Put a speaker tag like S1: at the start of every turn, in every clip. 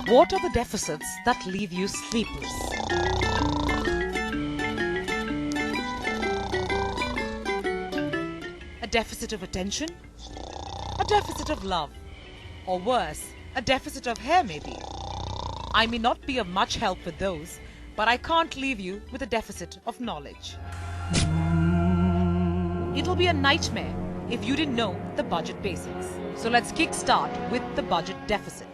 S1: What are the deficits that leave you sleepless? A deficit of attention? A deficit of love? Or worse, a deficit of hair maybe? I may not be of much help with those, but I can't leave you with a deficit of knowledge. It'll be a nightmare if you didn't know the budget basics. So let's kickstart with the budget deficit.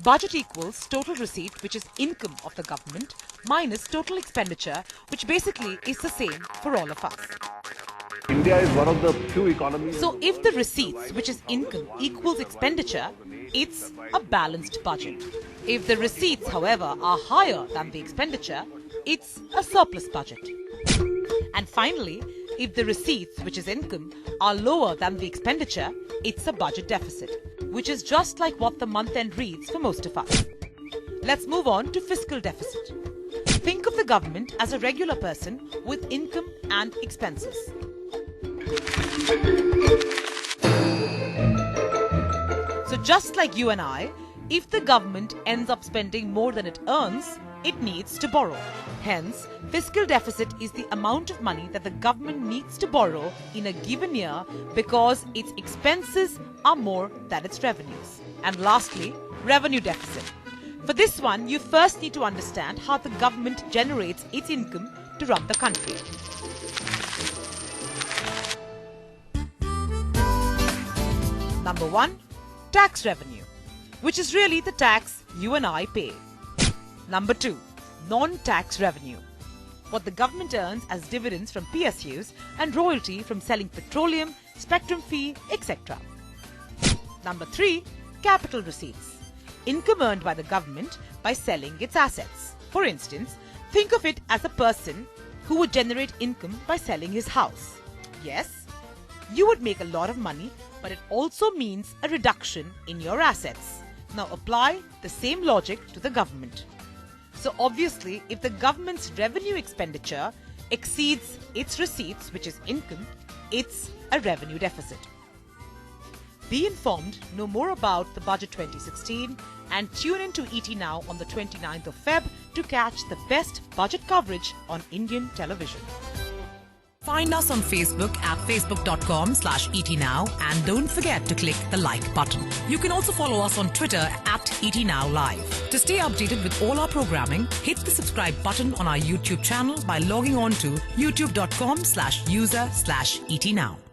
S1: Budget equals total receipt, which is income of the government, minus total expenditure, which basically is the same for all of us.
S2: India is one of the few economies.
S1: So if the receipts, which is income, equals expenditure, it's a balanced budget. If the receipts, however, are higher than the expenditure, it's a surplus budget. And finally, if the receipts, which is income, are lower than the expenditure, it's a budget deficit, which is just like what the month end reads for most of us. Let's move on to fiscal deficit. Think of the government as a regular person with income and expenses. So just like you and I, if the government ends up spending more than it earns, it needs to borrow. Hence, fiscal deficit is the amount of money that the government needs to borrow in a given year because its expenses are more than its revenues. And lastly, revenue deficit. For this one, you first need to understand how the government generates its income to run the country. Number 1, tax revenue, which is really the tax you and I pay. Number 2, non-tax revenue, what the government earns as dividends from PSUs and royalty from selling petroleum, spectrum fee, etc. Number 3, capital receipts, income earned by the government by selling its assets. For instance, think of it as a person who would generate income by selling his house. Yes, you would make a lot of money, but it also means a reduction in your assets. Now apply the same logic to the government. So obviously, if the government's revenue expenditure exceeds its receipts, which is income, it's a revenue deficit. Be informed, know more about the Budget 2016 and tune in to ET Now on the 29th of Feb to catch the best budget coverage on Indian television.
S3: Find us on Facebook at facebook.com/etnow and don't forget to click the like button. You can also follow us on Twitter at etnowlive. To stay updated with all our programming, hit the subscribe button on our YouTube channel by logging on to youtube.com/user/etnow.